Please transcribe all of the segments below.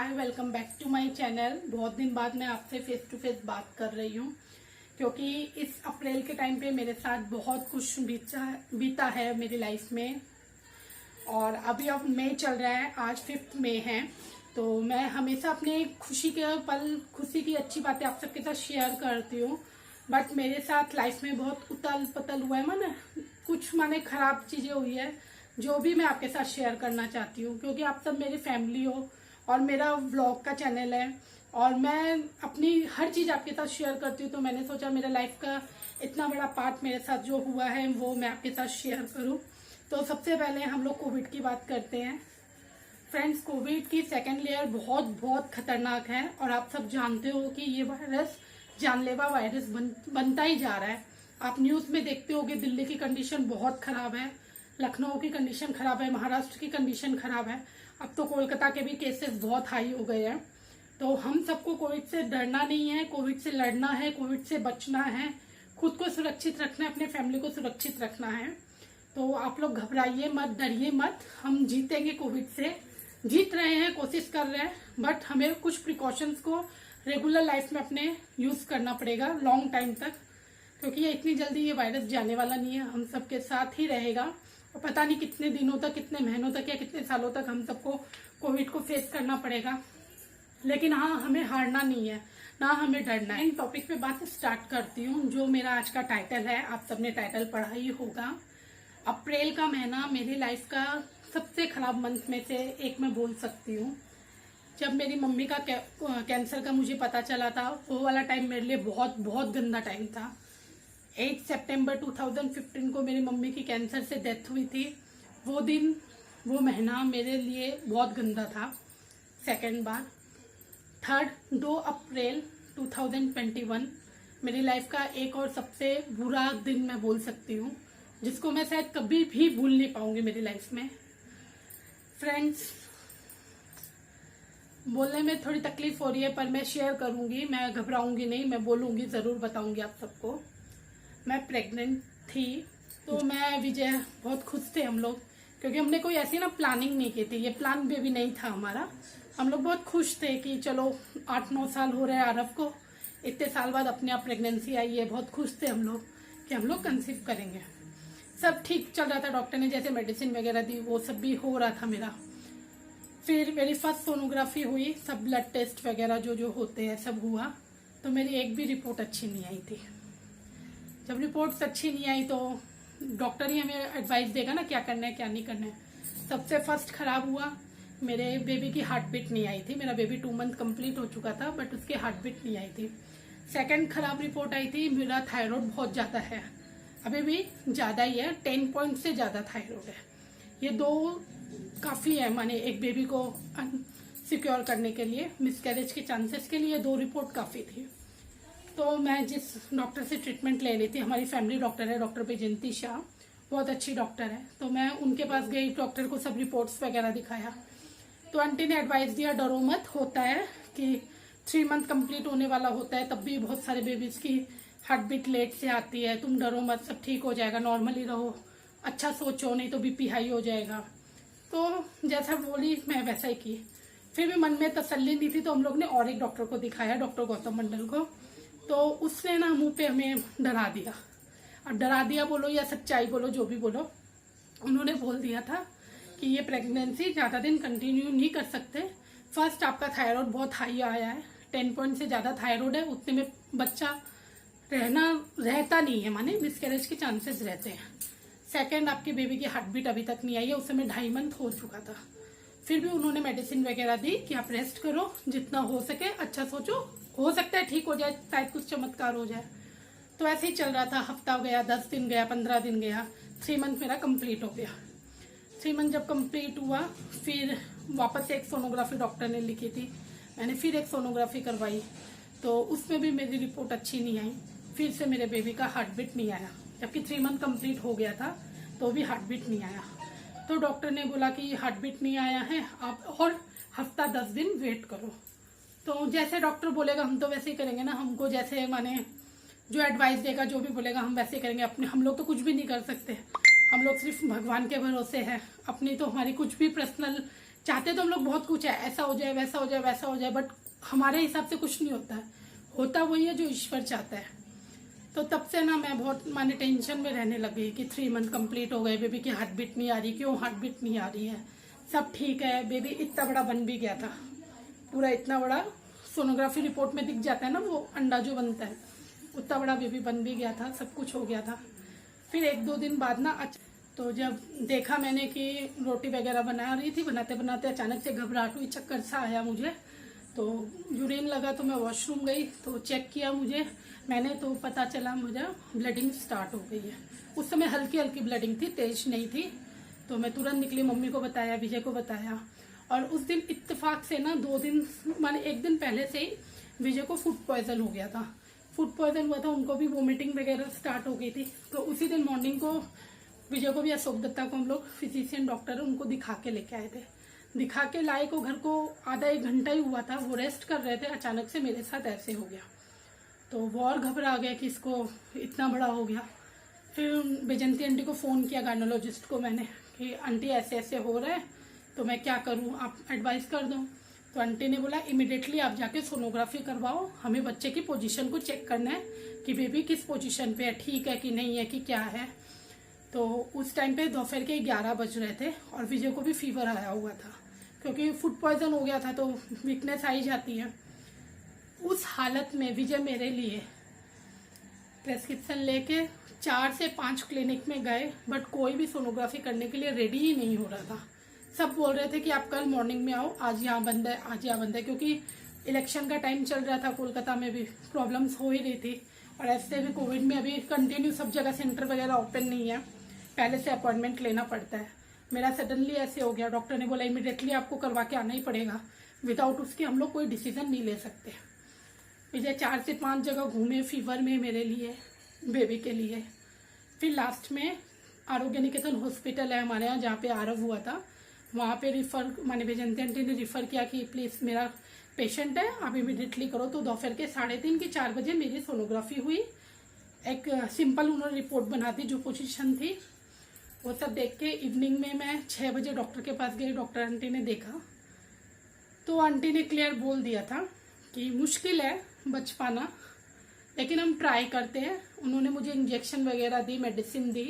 Hi, welcome back to my channel. बहुत दिन बाद मैं आपसे फेस टू फेस बात कर रही हूँ क्योंकि इस अप्रैल के टाइम पे मेरे साथ बहुत कुछ बीता है मेरी लाइफ में। और अभी अब मई चल रहा है, आज 5 मई है। तो मैं हमेशा अपने खुशी के पल, खुशी की अच्छी बातें आप सबके साथ शेयर करती हूँ। बट मेरे साथ लाइफ में बहुत उतल पतल हुआ है, माने कुछ खराब चीजें हुई है जो भी मैं आपके साथ शेयर करना चाहती हूँ क्योंकि आप सब मेरी फैमिली हो और मेरा व्लॉग का चैनल है और मैं अपनी हर चीज़ आपके साथ शेयर करती हूँ। तो मैंने सोचा मेरा लाइफ का इतना बड़ा पार्ट मेरे साथ जो हुआ है वो मैं आपके साथ शेयर करूँ। तो सबसे पहले हम लोग कोविड की बात करते हैं। फ्रेंड्स, कोविड की सेकेंड लेयर बहुत बहुत खतरनाक है और आप सब जानते हो कि ये वायरस जानलेवा वायरस बनता ही जा रहा है। आप न्यूज़ में देखते होगे दिल्ली की कंडीशन बहुत खराब है, लखनऊ की कंडीशन खराब है, महाराष्ट्र की कंडीशन खराब है। अब तो कोलकाता के भी केसेस बहुत हाई हो गए हैं। तो हम सबको कोविड से डरना नहीं है, कोविड से लड़ना है, कोविड से बचना है, खुद को सुरक्षित रखना है, अपने फैमिली को सुरक्षित रखना है। तो आप लोग घबराइए मत, डरिए मत, हम जीतेंगे। कोविड से जीत रहे हैं, कोशिश कर रहे हैं, बट हमें कुछ प्रिकॉशंस को रेगुलर लाइफ में अपने यूज करना पड़ेगा लॉन्ग टाइम तक, क्योंकि ये इतनी जल्दी ये वायरस जाने वाला नहीं है, हम सबके साथ ही रहेगा। और पता नहीं कितने दिनों तक, कितने महीनों तक या कितने सालों तक हम सबको कोविड को फेस करना पड़ेगा। लेकिन हाँ, हमें हारना नहीं है, ना हमें डरना है। इन टॉपिक पे बात स्टार्ट करती हूँ। जो मेरा आज का टाइटल है, आप सबने टाइटल पढ़ा ही होगा। अप्रैल का महीना मेरी लाइफ का सबसे खराब मंथ में से एक मैं बोल सकती हूँ। जब मेरी मम्मी का कैंसर का मुझे पता चला था, वो वाला टाइम मेरे लिए बहुत बहुत गंदा टाइम था। 8 सितंबर 2015 को मेरी मम्मी की कैंसर से डेथ हुई थी। वो दिन, वो महीना मेरे लिए बहुत गंदा था। सेकेंड बार 2 अप्रैल 2021 मेरी लाइफ का एक और सबसे बुरा दिन मैं बोल सकती हूँ, जिसको मैं शायद कभी भी भूल नहीं पाऊंगी मेरी लाइफ में। फ्रेंड्स, बोलने में थोड़ी तकलीफ हो रही है पर मैं शेयर करूंगी, मैं घबराऊंगी नहीं, मैं बोलूंगी, जरूर बताऊंगी आप सबको। मैं प्रेग्नेंट थी, तो मैं विजय बहुत खुश थे हम लोग, क्योंकि हमने कोई ऐसी प्लानिंग नहीं की थी, ये प्लान भी नहीं था हमारा। हम लोग बहुत खुश थे कि चलो 8-9 साल हो रहे हैं आरव को, इतने साल बाद अपने आप प्रेगनेंसी आई है। बहुत खुश थे हम लोग कि हम लोग कंसीव करेंगे। सब ठीक चल रहा था, डॉक्टर ने जैसे मेडिसिन वगैरह दी वो सब भी हो रहा था मेरा। फिर मेरी फर्स्ट सोनोग्राफी हुई, सब ब्लड टेस्ट वगैरह जो जो होते हैं सब हुआ, तो मेरी एक भी रिपोर्ट अच्छी नहीं आई थी। जब रिपोर्ट्स अच्छी नहीं आई तो डॉक्टर ही हमें एडवाइस देगा ना क्या करना है क्या नहीं करना है। सबसे फर्स्ट खराब हुआ, मेरे बेबी की हार्ट बीट नहीं आई थी। मेरा बेबी 2 मंथ कंप्लीट हो चुका था, बट उसकी हार्ट बीट नहीं आई थी। सेकंड खराब रिपोर्ट आई थी, मेरा थायराइड बहुत ज्यादा है, अभी भी ज्यादा ही है, 10 पॉइंट से ज्यादा थायराइड है। ये 2 काफी है, माने एक बेबी को सिक्योर करने के लिए, मिसकैरेज के चांसेस के लिए 2 रिपोर्ट काफी थी। तो मैं जिस डॉक्टर से ट्रीटमेंट ले रही थी, हमारी फैमिली डॉक्टर है, डॉक्टर बैजयंती शाह, बहुत अच्छी डॉक्टर है, तो मैं उनके पास गई, डॉक्टर को सब रिपोर्ट्स वगैरह दिखाया। तो आंटी ने एडवाइस दिया, डरो मत, होता है कि 3 मंथ कंप्लीट होने वाला होता है, तब भी बहुत सारे बेबीज की हार्ट बीट लेट से आती है, तुम डरो मत, सब ठीक हो जाएगा, नॉर्मली रहो, अच्छा सोचो, नहीं तो बीपी हाई हो जाएगा। तो जैसा बोली मैं वैसा ही की। फिर भी मन में तसल्ली नहीं थी, तो हम लोग ने और एक डॉक्टर को दिखाया, डॉक्टर गौतम मंडल को। तो उसने मुंह पे हमें डरा दिया, और डरा दिया बोलो या सच्चाई बोलो, जो भी बोलो, उन्होंने बोल दिया था कि ये प्रेगनेंसी ज्यादा दिन कंटिन्यू नहीं कर सकते। फर्स्ट, आपका थायराइड बहुत हाई आया है, 10 पॉइंट से ज्यादा थायराइड है, उतने में बच्चा रहता नहीं है, माने मिसकैरेज के चांसेस रहते हैं। सेकेंड, आपकी बेबी की हार्ट बीट अभी तक नहीं आई है, उस समय 2.5 मंथ हो चुका था। फिर भी उन्होंने मेडिसिन वगैरह दी कि आप रेस्ट करो, जितना हो सके, अच्छा सोचो, हो सकता है ठीक हो जाए, शायद कुछ चमत्कार हो जाए। तो ऐसे ही चल रहा था, हफ्ता गया, 10 दिन गया, 15 दिन गया, 3 मंथ मेरा कंप्लीट हो गया। 3 मंथ जब कंप्लीट हुआ, फिर वापस से एक सोनोग्राफी डॉक्टर ने लिखी थी, मैंने फिर एक सोनोग्राफी करवाई, तो उसमें भी मेरी रिपोर्ट अच्छी नहीं आई। फिर से मेरे बेबी का हार्ट बीट नहीं आया, जबकि 3 मंथ कंप्लीट हो गया था, तो भी हार्ट बीट नहीं आया। तो डॉक्टर ने बोला कि हार्ट बीट नहीं आया है, आप और हफ्ता 10 दिन वेट करो। तो जैसे डॉक्टर बोलेगा हम तो वैसे ही करेंगे ना, हमको जैसे माने जो एडवाइस देगा, जो भी बोलेगा हम वैसे ही करेंगे। अपने हम लोग तो कुछ भी नहीं कर सकते, हम लोग सिर्फ भगवान के भरोसे हैं। अपनी तो हमारी कुछ भी पर्सनल चाहते तो हम लोग बहुत कुछ है, ऐसा हो जाए, वैसा हो जाए, वैसा हो जाए, बट हमारे हिसाब से कुछ नहीं होता है। होता वही है जो ईश्वर चाहता है। तो तब से ना मैं बहुत माने टेंशन में रहने लग गई कि 3 मंथ कंप्लीट हो गए, बेबी की हार्ट बीट नहीं आ रही, क्यों हार्ट बीट नहीं आ रही है, सब ठीक है। बेबी इतना बड़ा बन भी गया था, पूरा इतना बड़ा सोनोग्राफी रिपोर्ट में दिख जाता है ना, वो अंडा जो बनता है, उतना बड़ा बेबी बन भी गया था, सब कुछ हो गया था। फिर 1-2 दिन बाद ना तो जब देखा मैंने कि रोटी वगैरह बना रही थी, बनाते बनाते अचानक से घबराहट हुई, चक्कर सा आया मुझे, तो यूरिन लगा, तो मैं वॉशरूम गई तो चेक किया मैंने तो पता चला मुझे ब्लडिंग स्टार्ट हो गई है। उस समय हल्की हल्की ब्लडिंग थी, तेज नहीं थी। तो मैं तुरंत निकली, मम्मी को बताया, विजय को बताया। और उस दिन इत्तेफाक से ना 2 दिन माने 1 दिन पहले से ही विजय को फूड पॉइजन हो गया था। फूड पॉइजन हुआ था, उनको भी वोमिटिंग वगैरह स्टार्ट हो गई थी। तो उसी दिन मॉर्निंग को विजय को भी, अशोक दत्ता को हम लोग फिजिशियन डॉक्टर है, उनको दिखा के लेके आए थे। दिखा के लाए को घर को आधा 1 घंटा ही हुआ था, वो रेस्ट कर रहे थे, अचानक से मेरे साथ ऐसे हो गया। तो वो और घबरा गया कि इसको इतना बड़ा हो गया। फिर बैजंती आंटी को फ़ोन किया, गायनोलॉजिस्ट को मैंने, कि आंटी ऐसे ऐसे हो रहा है, तो मैं क्या करूं, आप एडवाइस कर दो। तो आंटी ने बोला इमिडिएटली आप जाके सोनोग्राफी करवाओ, हमें बच्चे की पोजीशन को चेक करना है कि बेबी किस पोजीशन पे है, ठीक है कि नहीं है कि क्या है। तो उस टाइम पे दोपहर के 11 बज रहे थे और विजय को भी फीवर आया हुआ था, क्योंकि फूड पॉइजन हो गया था तो वीकनेस आई जाती है। उस हालत में विजय मेरे लिए प्रेस्क्रिप्शन लेके 4 से 5 क्लिनिक में गए, बट कोई भी सोनोग्राफी करने के लिए रेडी ही नहीं हो रहा था। सब बोल रहे थे कि आप कल मॉर्निंग में आओ, आज यहाँ बंद है, आज यहाँ बंद है, क्योंकि इलेक्शन का टाइम चल रहा था, कोलकाता में भी प्रॉब्लम्स हो ही रही थी। और ऐसे भी कोविड में अभी कंटिन्यू सब जगह सेंटर वगैरह ओपन नहीं है, पहले से अपॉइंटमेंट लेना पड़ता है। मेरा सडनली ऐसे हो गया, डॉक्टर ने बोला इमीडिएटली आपको करवा के आना ही पड़ेगा, विदाउट उसके हम लोग कोई डिसीजन नहीं ले सकते। विजय 4 से 5 जगह घूमे फीवर में मेरे लिए, बेबी के लिए। फिर लास्ट में आरोग्य निकेतन हॉस्पिटल है हमारे यहाँ, जहाँ पे आरव हुआ था, वहाँ पे रिफर माने बैजंती आंटी ने रिफर किया कि प्लीज मेरा पेशेंट है, आप इमीडिएटली करो। तो दोपहर के 3:30 के 4 बजे मेरी सोनोग्राफी हुई। एक सिंपल उन्होंने रिपोर्ट बना दी, जो पोजीशन थी वो सब देख के इवनिंग में मैं 6 बजे डॉक्टर के पास गई। डॉक्टर आंटी ने देखा तो आंटी ने क्लियर बोल दिया था कि मुश्किल है बच पाना, लेकिन हम ट्राई करते हैं। उन्होंने मुझे इंजेक्शन वगैरह दी, मेडिसिन दी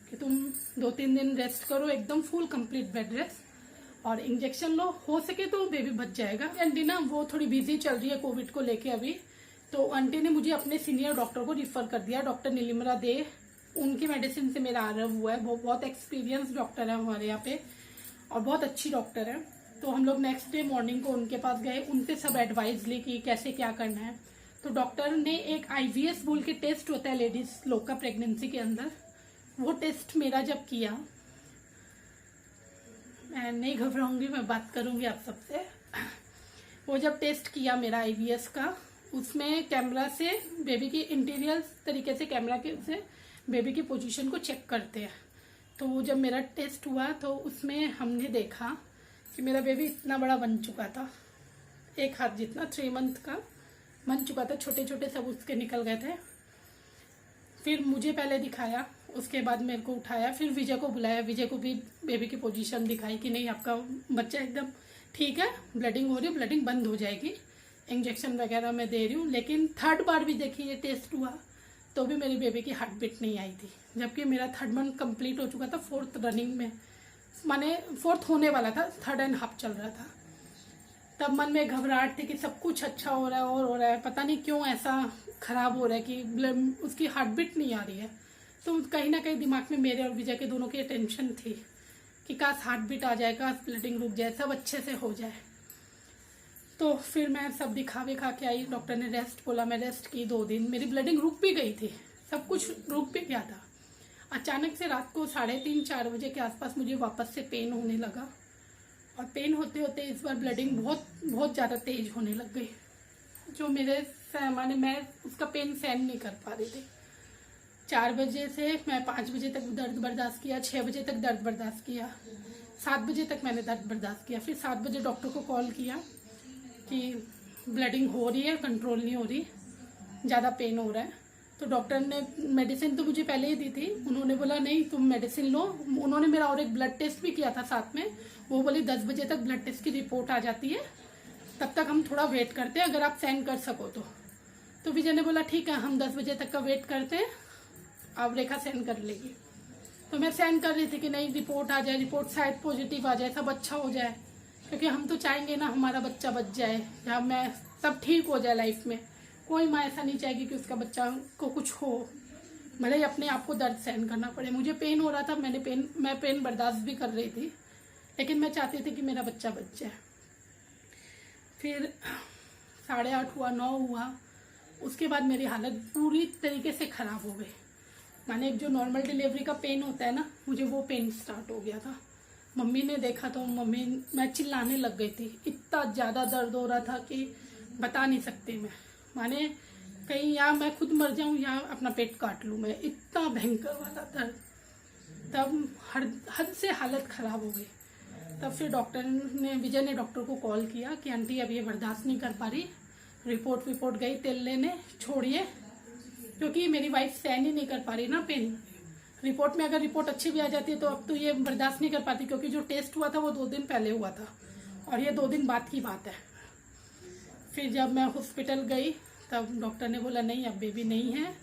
कि तुम 2-3 दिन रेस्ट करो, एकदम फुल कंप्लीट बेड रेस्ट, और इंजेक्शन लो, हो सके तो बेबी बच जाएगा। आंटी ना वो थोड़ी बिजी चल रही है कोविड को लेके अभी, तो आंटी ने मुझे अपने सीनियर डॉक्टर को रिफर कर दिया, डॉक्टर नीलिमरा दे। उनकी मेडिसिन से मेरा आरव हुआ है, वो बहुत एक्सपीरियंस डॉक्टर है हमारे यहाँ पे और बहुत अच्छी डॉक्टर है। तो हम लोग नेक्स्ट डे मॉर्निंग को उनके पास गए, उनसे सब एडवाइस ली कि कैसे क्या करना है। तो डॉक्टर ने एक IVS बोल के टेस्ट होता है लेडीज लोग का प्रेगनेंसी के अंदर, वो टेस्ट मेरा जब किया, मैं नहीं घबराऊंगी, मैं बात करूंगी आप सबसे। वो जब टेस्ट किया मेरा IVS का, उसमें कैमरा से बेबी की इंटीरियर तरीके से कैमरा के से बेबी की पोजीशन को चेक करते हैं। तो वो जब मेरा टेस्ट हुआ तो उसमें हमने देखा कि मेरा बेबी इतना बड़ा बन चुका था, 1 हाथ जितना, 3 मंथ का बन चुका था, छोटे छोटे सब उसके निकल गए थे। फिर मुझे पहले दिखाया, उसके बाद मेरे को उठाया, फिर विजय को बुलाया, विजय को भी बेबी की पोजीशन दिखाई कि नहीं आपका बच्चा एकदम ठीक है, ब्लडिंग हो रही है, ब्लडिंग बंद हो जाएगी, इंजेक्शन वगैरह मैं दे रही हूँ। लेकिन 3rd बार भी देखिए टेस्ट हुआ तो भी मेरी बेबी की हार्ट बीट नहीं आई थी, जबकि मेरा 3rd मंथ कंप्लीट हो चुका था, 4th रनिंग में, माने 4th होने वाला था, 3rd एंड हाफ चल रहा था। तब मन में घबराहट थी कि सब कुछ अच्छा हो रहा है और हो रहा है, पता नहीं क्यों ऐसा खराब हो रहा है कि उसकी हार्ट बीट नहीं आ रही है। तो कहीं ना कहीं दिमाग में मेरे और विजय के दोनों की टेंशन थी कि काश हार्ट बीट आ जाए, काश ब्लडिंग रुक जाए, सब अच्छे से हो जाए। तो फिर मैं सब दिखा के आई, डॉक्टर ने रेस्ट बोला, मैं रेस्ट की 2 दिन, मेरी ब्लडिंग रुक भी गई थी, सब कुछ रुक भी गया था। अचानक से रात को 3:30-4 बजे के आसपास मुझे वापस से पेन होने लगा, और पेन होते होते इस बार ब्लडिंग बहुत ज़्यादा तेज होने लग गई, जो मेरे माने मैं उसका पेन सहन नहीं कर पा रही थी। 4 बजे से मैं 5 बजे तक दर्द बर्दाश्त किया, 6 बजे तक दर्द बर्दाश्त किया, 7 बजे तक मैंने दर्द बर्दाश्त किया। फिर 7 बजे डॉक्टर को कॉल किया कि ब्लडिंग हो रही है, कंट्रोल नहीं हो रही, ज़्यादा पेन हो रहा है। तो डॉक्टर ने मेडिसिन तो मुझे पहले ही दी थी, उन्होंने बोला नहीं तुम मेडिसिन लो। उन्होंने मेरा और एक ब्लड टेस्ट भी किया था साथ में, वो बोली 10 बजे तक ब्लड टेस्ट की रिपोर्ट आ जाती है, तब तक हम थोड़ा वेट करते हैं, अगर आप सेंड कर सको तो विजय ने बोला ठीक है हम 10 बजे तक का वेट करते हैं, अब रेखा सेंड कर लेगी। तो मैं सेंड कर रही थी कि नहीं रिपोर्ट आ जाए, रिपोर्ट शायद पॉजिटिव आ जाए, सब अच्छा हो जाए, क्योंकि हम तो चाहेंगे ना हमारा बच्चा बच जाए, या मैं सब ठीक हो जाए लाइफ में। कोई माँ ऐसा नहीं चाहेगी कि उसका बच्चा को कुछ हो, भले ही अपने आप को दर्द सहन करना पड़े। मुझे पेन हो रहा था, मैं पेन बर्दाश्त भी कर रही थी, लेकिन मैं चाहती थी कि मेरा बच्चा बच जाए। फिर 8:30 हुआ, 9 हुआ, उसके बाद मेरी हालत पूरी तरीके से ख़राब हो गई। मैंने एक जो नॉर्मल डिलीवरी का पेन होता है ना, मुझे वो पेन स्टार्ट हो गया था। मम्मी ने देखा तो मैं चिल्लाने लग गई थी, इतना ज़्यादा दर्द हो रहा था कि बता नहीं सकती मैं। माने कहीं या मैं खुद मर जाऊं या अपना पेट काट लूं, मैं इतना भयंकर वाला दर्द। तब हद से हालत ख़राब हो गई। तब फिर विजय ने डॉक्टर को कॉल किया कि आंटी अब ये बर्दाश्त नहीं कर पा रही, रिपोर्ट गई तेल लेने, छोड़िए, क्योंकि मेरी वाइफ सहन ही नहीं कर पा रही ना पेन। रिपोर्ट में अगर रिपोर्ट अच्छी भी आ जाती है तो अब तो ये बर्दाश्त नहीं कर पाती, क्योंकि जो टेस्ट हुआ था वो 2 दिन पहले हुआ था और ये 2 दिन बाद की बात है। फिर जब मैं हॉस्पिटल गई तब डॉक्टर ने बोला नहीं अब बेबी नहीं है,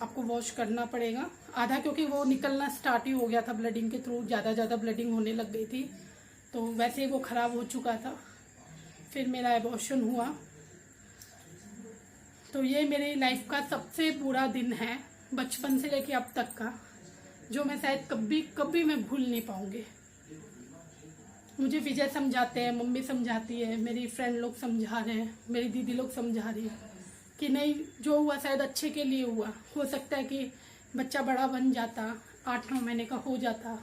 आपको वॉश करना पड़ेगा आधा, क्योंकि वो निकलना स्टार्ट ही हो गया था ब्लडिंग के थ्रू, ज़्यादा ब्लडिंग होने लग गई थी, तो वैसे ही वो ख़राब हो चुका था। फिर मेरा एबॉर्शन हुआ। तो ये मेरी लाइफ का सबसे बुरा दिन है, बचपन से लेके अब तक का, जो मैं शायद कभी मैं भूल नहीं पाऊंगी। मुझे विजय समझाते हैं, मम्मी समझाती है, मेरी फ्रेंड लोग समझा रहे हैं, मेरी दीदी लोग समझा रही है कि नहीं जो हुआ शायद अच्छे के लिए हुआ। हो सकता है कि बच्चा बड़ा बन जाता, 8-9 महीने का हो जाता,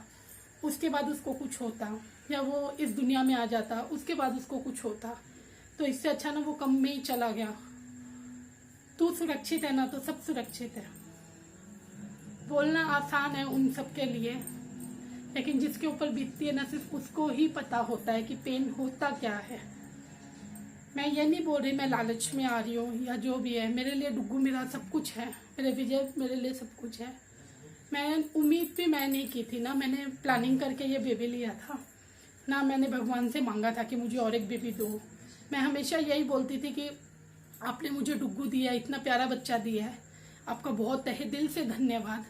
उसके बाद उसको कुछ होता, या वो इस दुनिया में आ जाता, उसके बाद उसको कुछ होता। तो इससे अच्छा ना वो कम में ही चला गया। तू सुरक्षित है ना तो सब सुरक्षित है। बोलना आसान है उन सब के लिए, लेकिन जिसके ऊपर बीतती है ना सिर्फ उसको ही पता होता है कि पेन होता क्या है। मैं ये नहीं बोल रही मैं लालच में आ रही हूँ या जो भी है, मेरे लिए डुग्गू मेरा सब कुछ है, मेरे विजय मेरे लिए सब कुछ है। मैं उम्मीद भी मैं नहीं की थी ना, मैंने प्लानिंग करके ये बेबी लिया था ना, मैंने भगवान से मांगा था कि मुझे और एक बेबी दो। मैं हमेशा यही बोलती थी कि आपने मुझे डुग्गू दिया, इतना प्यारा बच्चा दिया है, आपका बहुत तहे दिल से धन्यवाद।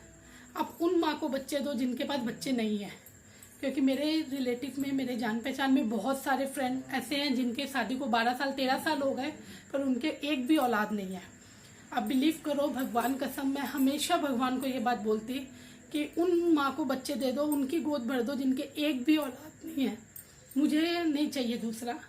आप उन माँ को बच्चे दो जिनके पास बच्चे नहीं है, क्योंकि मेरे रिलेटिव में, मेरे जान पहचान में बहुत सारे फ्रेंड ऐसे हैं जिनके शादी को 12 साल 13 साल हो गए पर उनके एक भी औलाद नहीं है। आप बिलीव करो, भगवान कसम, मैं हमेशा भगवान को ये बात बोलती कि उन माँ को बच्चे दे दो, उनकी गोद भर दो जिनके एक भी औलाद नहीं है। मुझे नहीं चाहिए दूसरा।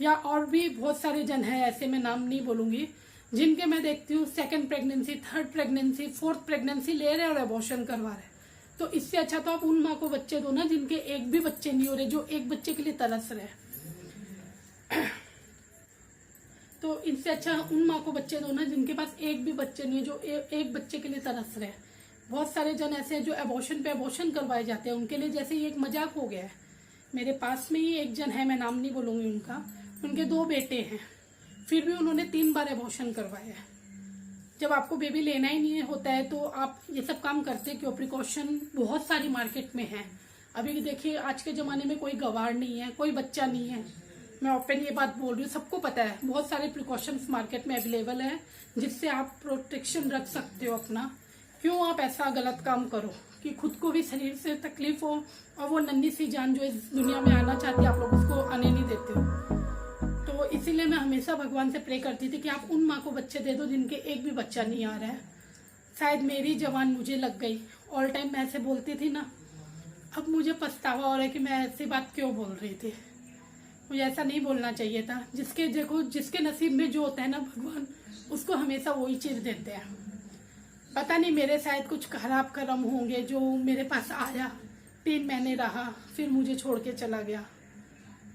या और भी बहुत सारे जन हैं ऐसे, मैं नाम नहीं बोलूंगी, जिनके मैं देखती हूँ 2nd pregnancy, 3rd pregnancy, 4th pregnancy ले रहे और एबॉर्शन करवा रहे। तो इससे अच्छा तो आप उन माँ को बच्चे दो ना जिनके एक भी बच्चे नहीं हो रहे, जो एक बच्चे के लिए तरस रहे। तो इससे अच्छा उन माँ को बच्चे दो ना जिनके पास एक भी बच्चे नहीं है, जो एक बच्चे के लिए तरस रहे। बहुत सारे जन ऐसे हैं जो एबॉर्शन पे एबॉर्शन करवाए जाते हैं, उनके लिए जैसे ये एक मजाक हो गया है। मेरे पास में ही एक जन है, मैं नाम नहीं बोलूंगी उनका, उनके 2 बेटे हैं, फिर भी उन्होंने 3 बार एबॉर्शन करवाया है। जब आपको बेबी लेना ही नहीं होता है तो आप ये सब काम करते क्यों? प्रिकॉशन बहुत सारी मार्केट में है। अभी देखिए आज के ज़माने में कोई गवार नहीं है, कोई बच्चा नहीं है, मैं ओपन ये बात बोल रही हूँ, सबको पता है। बहुत सारे प्रिकॉशंस मार्केट में अवेलेबल है जिससे आप प्रोटेक्शन रख सकते हो अपना। क्यों आप ऐसा गलत काम करो कि खुद को भी शरीर से तकलीफ हो और वो नन्ही सी जान जो इस दुनिया में आना चाहती है आप लोग उसको आने नहीं देते हो। तो इसीलिए मैं हमेशा भगवान से प्रे करती थी कि आप उन माँ को बच्चे दे दो जिनके एक भी बच्चा नहीं आ रहा है। शायद मेरी जवान मुझे लग गई, ऑल टाइम मैं ऐसे बोलती थी ना, अब मुझे पछतावा हो रहा है कि मैं ऐसी बात क्यों बोल रही थी। मुझे ऐसा नहीं बोलना चाहिए था। जिसके नसीब में जो होता है ना, भगवान उसको हमेशा वही चीज़ देते हैं। पता नहीं मेरे शायद कुछ खराब कर्म होंगे जो मेरे पास आया, 3 महीने रहा, फिर मुझे छोड़ के चला गया।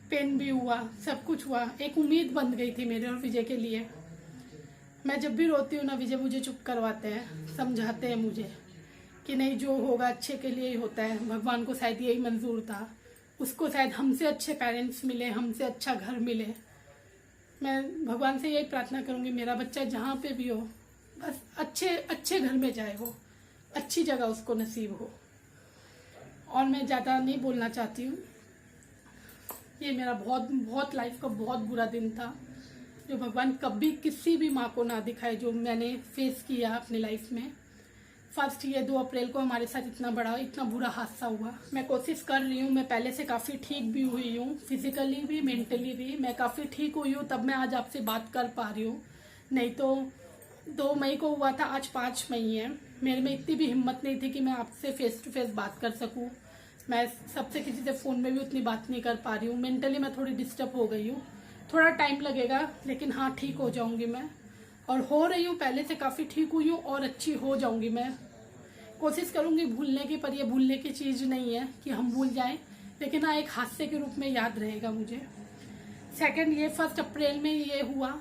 पेन भी हुआ, सब कुछ हुआ, एक उम्मीद बन गई थी मेरे और विजय के लिए। मैं जब भी रोती हूँ ना, विजय मुझे चुप करवाते हैं, समझाते हैं मुझे कि नहीं जो होगा अच्छे के लिए ही होता है। भगवान को शायद यही मंजूर था, उसको शायद हमसे अच्छे पेरेंट्स मिले, हमसे अच्छा घर मिले। मैं भगवान से यही प्रार्थना करूँगी मेरा बच्चा जहाँ पे भी हो बस अच्छे अच्छे घर में जाए, वो अच्छी जगह उसको नसीब हो। और मैं ज़्यादा नहीं बोलना चाहती हूँ। ये मेरा बहुत बहुत लाइफ का बहुत बुरा दिन था, जो भगवान कभी किसी भी माँ को ना दिखाए, जो मैंने फेस किया अपनी लाइफ में। फर्स्ट ये 2 अप्रैल को हमारे साथ इतना बुरा हादसा हुआ। मैं कोशिश कर रही हूँ, मैं पहले से काफ़ी ठीक भी हुई हूँ, फिजिकली भी मेंटली भी मैं काफ़ी ठीक हुई हूँ, तब मैं आज आपसे बात कर पा रही हूँ। नहीं तो 2 मई को हुआ था, आज 5 मई है। मेरे में इतनी भी हिम्मत नहीं थी कि मैं आपसे फेस टू फेस बात कर सकूँ। मैं सबसे किसी से फ़ोन में भी उतनी बात नहीं कर पा रही हूँ। मेंटली मैं थोड़ी डिस्टर्ब हो गई हूँ, थोड़ा टाइम लगेगा, लेकिन हाँ ठीक हो जाऊंगी मैं, और हो रही हूँ, पहले से काफ़ी ठीक हुई हूँ और अच्छी हो जाऊंगी। मैं कोशिश करूंगी भूलने की, पर ये भूलने की चीज़ नहीं है कि हम भूल जाएं, लेकिन हाँ एक हादसे के रूप में याद रहेगा मुझे। सेकंड, ये 1 अप्रैल में ये हुआ,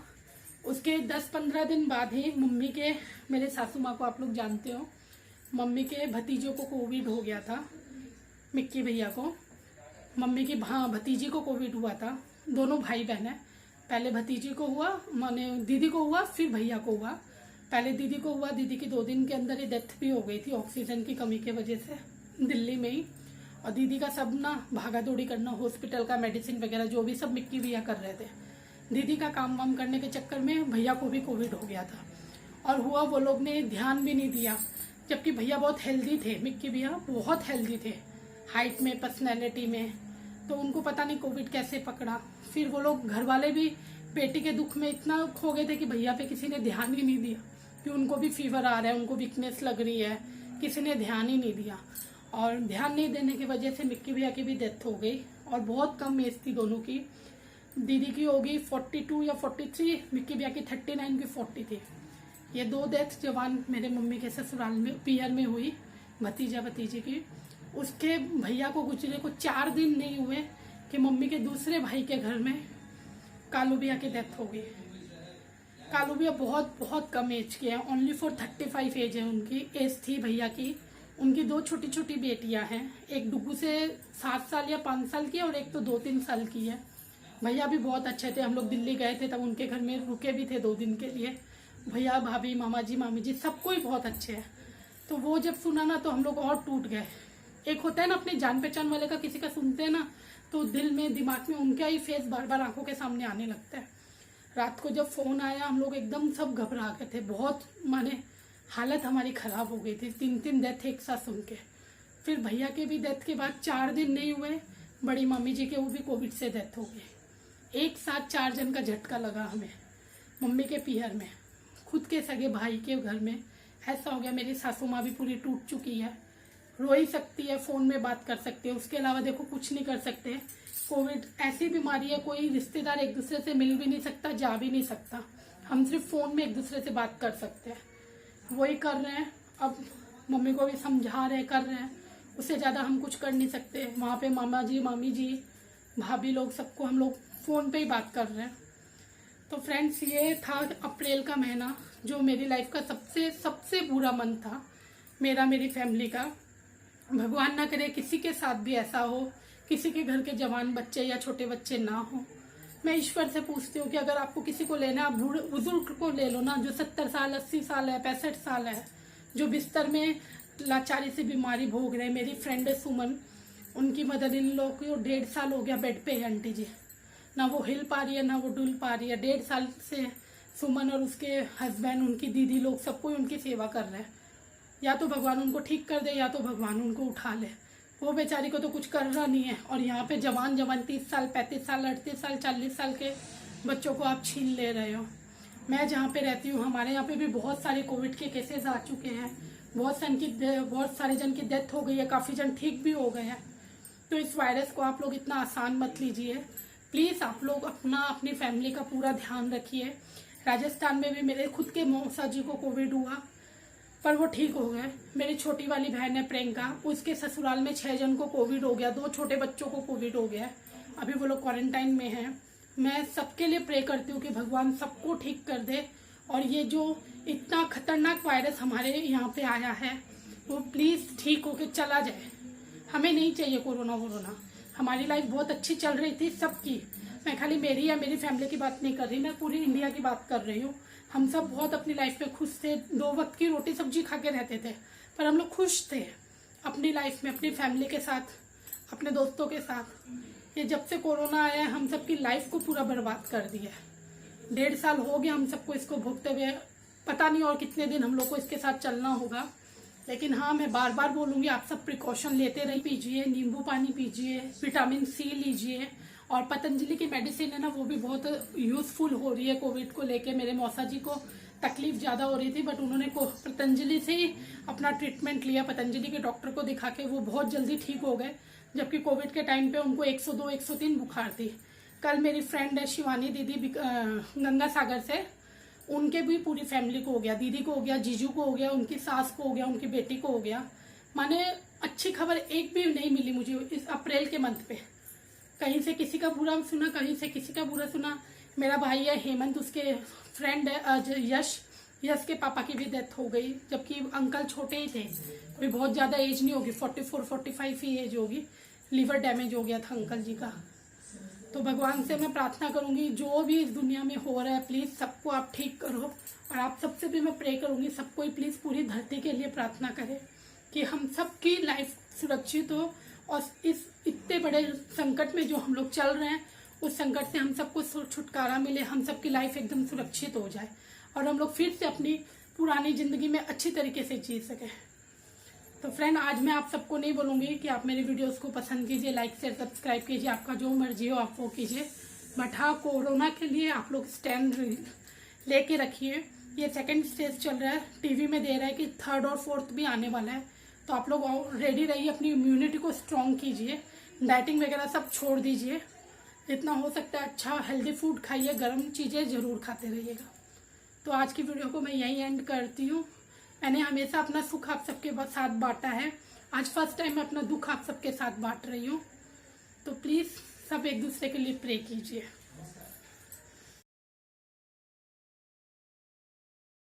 उसके 10-15 दिन बाद ही मम्मी के, मेरे सासू माँ को आप लोग जानते हो, मम्मी के भतीजों को कोविड हो गया था। मिक्की भैया को, मम्मी की भतीजी को कोविड हुआ था। दोनों भाई बहन है, पहले भतीजी को हुआ, माने दीदी को हुआ, फिर भैया को हुआ। पहले दीदी को हुआ, दीदी की 2 दिन के अंदर ही डेथ भी हो गई थी ऑक्सीजन की कमी की वजह से, दिल्ली में ही। और दीदी का सब ना भागा दौड़ी करना, हॉस्पिटल का मेडिसिन वगैरह जो भी सब मिक्की भैया कर रहे थे। दीदी का काम वाम करने के चक्कर में भैया को भी कोविड हो गया था, और हुआ वो लोग ने ध्यान भी नहीं दिया, जबकि भैया बहुत हेल्दी थे, मिक्की भैया बहुत हेल्दी थे, हाइट में, पर्सनैलिटी में। तो उनको पता नहीं कोविड कैसे पकड़ा। फिर वो लोग घर वाले भी बेटी के दुख में इतना खो गए थे कि भैया पे किसी ने ध्यान ही नहीं दिया, कि उनको भी फीवर आ रहा है, उनको वीकनेस लग रही है, किसी ने ध्यान ही नहीं दिया। और ध्यान नहीं देने की वजह से मिक्की भैया की भी डेथ हो गई, और बहुत कम एज थी दोनों की। दीदी की होगी 42 या 43, मिक्की भैया की 39 की 40 थी। ये 2 डेथ जवान मेरे मम्मी के ससुराल में, पियर में हुई, भतीजा भतीजी की। उसके भैया को गुजरे को 4 दिन नहीं हुए कि मम्मी के दूसरे भाई के घर में कालू भैया की डेथ हो गई। कालू भैया बहुत बहुत कम एज के हैं, ओनली फॉर 35 एज है उनकी, एज थी भैया की। उनकी 2 छोटी छोटी बेटियां हैं, एक डुगू से 7 साल या 5 साल की है, और एक तो 2-3 साल की है। भैया भी बहुत अच्छे थे, हम लोग दिल्ली गए थे तब उनके घर में रुके भी थे 2 दिन के लिए। भैया, भाभी, मामा जी, मामी जी, सबको ही बहुत अच्छे हैं। तो वो जब सुना ना तो हम लोग और टूट गए। एक होता है ना अपने जान पहचान वाले का किसी का सुनते हैं ना, तो दिल में, दिमाग में उनका ही फेस बार बार आंखों के सामने आने लगता है। रात को जब फोन आया, हम लोग एकदम सब घबरा गए थे, बहुत, माने हालत हमारी खराब हो गई थी। 3 डेथ एक साथ सुन के। फिर भैया के भी डेथ के बाद 4 दिन नहीं हुए, बड़ी मम्मी जी के वो भी कोविड से डेथ हो गई। एक साथ 4 जन का झटका लगा हमें, मम्मी के पियर में, खुद के सगे भाई के घर में ऐसा हो गया। मेरी सासू माँ भी पूरी टूट चुकी है, रो ही सकती है, फोन में बात कर सकते हैं, उसके अलावा देखो कुछ नहीं कर सकते। कोविड ऐसी बीमारी है, कोई रिश्तेदार एक दूसरे से मिल भी नहीं सकता, जा भी नहीं सकता। हम सिर्फ फोन में एक दूसरे से बात कर सकते हैं, वही कर रहे हैं। अब मम्मी को भी समझा रहे, कर रहे हैं, उससे ज़्यादा हम कुछ कर नहीं सकते। वहाँ पे मामा जी, मामी जी, भाभी लोग, सबको हम लोग फ़ोन पे ही बात कर रहे हैं। तो फ्रेंड्स, ये था अप्रैल का महीना, जो मेरी लाइफ का सबसे बुरा मंथ था, मेरा, मेरी फैमिली का। भगवान ना करे किसी के साथ भी ऐसा हो, किसी के घर के जवान बच्चे या छोटे बच्चे ना हो। मैं ईश्वर से पूछती हूँ कि अगर आपको किसी को लेना, आप बुजुर्ग को ले लो ना, जो 70 साल, 80 साल है, 65 साल है, जो बिस्तर में लाचारी से बीमारी भोग रहे हैं। मेरी फ्रेंड है सुमन, उनकी मदर इन लॉ को 1.5 साल हो गया बेड पे है आंटी जी, ना वो हिल पा रही है ना वो डुल पा रही है। 1.5 साल से सुमन और उसके हस्बैंड, उनकी दीदी लोग, सबको उनकी सेवा कर रहे हैं। या तो भगवान उनको ठीक कर दे, या तो भगवान उनको उठा ले। वो बेचारी को तो कुछ कर रहा नहीं है, और यहाँ पे जवान 30 साल, 35 साल, 38 साल, 40 साल के बच्चों को आप छीन ले रहे हो। मैं जहाँ पे रहती हूँ, हमारे यहाँ पे भी बहुत सारे कोविड के केसेस आ चुके हैं, बहुत सारे जन की डेथ हो गई है, काफ़ी जन ठीक भी हो गए हैं। तो इस वायरस को आप लोग इतना आसान मत लीजिए प्लीज़। आप लोग अपनी फैमिली का पूरा ध्यान रखिए। राजस्थान में भी मेरे खुद के मौसा जी को कोविड हुआ, पर वो ठीक हो गए। मेरी छोटी वाली बहन है प्रियंका, उसके ससुराल में 6 जन को कोविड हो गया, 2 छोटे बच्चों को कोविड हो गया, अभी वो लोग क्वारंटाइन में हैं। मैं सबके लिए प्रे करती हूँ कि भगवान सबको ठीक कर दे, और ये जो इतना खतरनाक वायरस हमारे यहाँ पे आया है, वो प्लीज़ ठीक होके चला जाए। हमें नहीं चाहिए कोरोना वोरोना। हमारी लाइफ बहुत अच्छी चल रही थी सबकी, मैं खाली मेरी या मेरी फैमिली की बात नहीं कर रही, मैं पूरी इंडिया की बात कर रही हूँ। हम सब बहुत अपनी लाइफ में खुश थे, 2 वक्त की रोटी सब्जी खा के रहते थे, पर हम लोग खुश थे अपनी लाइफ में, अपनी फैमिली के साथ, अपने दोस्तों के साथ। ये जब से कोरोना आया है हम सब की लाइफ को पूरा बर्बाद कर दिया है। 1.5 साल हो गया हम सबको इसको भोगते हुए, पता नहीं और कितने दिन हम लोग को इसके साथ चलना होगा। लेकिन हाँ, मैं बार बार बोलूँगी, आप सब प्रिकॉशन लेते रहिए, पीजिए, नींबू पानी पीजिए, विटामिन सी लीजिए, और पतंजलि की मेडिसिन है ना, वो भी बहुत यूजफुल हो रही है कोविड को लेके। मेरे मौसा जी को तकलीफ ज़्यादा हो रही थी, बट उन्होंने पतंजलि से ही अपना ट्रीटमेंट लिया, पतंजलि के डॉक्टर को दिखा के वो बहुत जल्दी ठीक हो गए। जबकि कोविड के टाइम पे उनको 102, 103 बुखार थी। कल मेरी फ्रेंड है शिवानी दीदी गंगा सागर से, उनके भी पूरी फैमिली को हो गया, दीदी को हो गया, जीजू को हो गया, उनकी सास को हो गया, उनकी बेटी को हो गया। माने अच्छी खबर एक भी नहीं मिली मुझे इस अप्रैल के मंथ पे। कहीं से किसी का बुरा सुना, कहीं से किसी का बुरा सुना। मेरा भाई है हेमंत, उसके फ्रेंड है यश के पापा की भी डेथ हो गई, जबकि अंकल छोटे ही थे, कोई बहुत ज्यादा एज नहीं होगी, 44, 45 ही एज होगी। लीवर डैमेज हो गया था अंकल जी का। तो भगवान से मैं प्रार्थना करूंगी, जो भी इस दुनिया में हो रहा है प्लीज सबको आप ठीक करो। और आप सबसे भी मैं प्रे करूंगी, सबको प्लीज पूरी धरती के लिए प्रार्थना करें कि हम सबकी लाइफ सुरक्षित हो, और इस इतने बड़े संकट में जो हम लोग चल रहे हैं, उस संकट से हम सबको छुटकारा मिले, हम सबकी लाइफ एकदम सुरक्षित हो जाए, और हम लोग फिर से अपनी पुरानी जिंदगी में अच्छी तरीके से जी सके। तो फ्रेंड, आज मैं आप सबको नहीं बोलूंगी कि आप मेरी वीडियोस को पसंद कीजिए, लाइक शेयर सब्सक्राइब कीजिए, आपका जो मर्जी हो आप वो कीजिए। बट हाँ, कोरोना के लिए आप लोग स्टैंड लेके रखिए। ये 2nd स्टेज चल रहा है, टीवी में दे रहा है कि 3rd और 4th भी आने वाला है। तो आप लोग रेडी रहिए, अपनी इम्यूनिटी को स्ट्रॉन्ग कीजिए, डाइटिंग वगैरह सब छोड़ दीजिए, जितना हो सकता है अच्छा हेल्दी फूड खाइए, गर्म चीज़ें ज़रूर खाते रहिएगा। तो आज की वीडियो को मैं यही एंड करती हूँ। मैंने हमेशा अपना सुख आप सबके साथ बांटा है, आज फर्स्ट टाइम मैं अपना दुख आप सबके साथ बांट रही हूँ। तो प्लीज़ सब एक दूसरे के लिए प्रे कीजिए।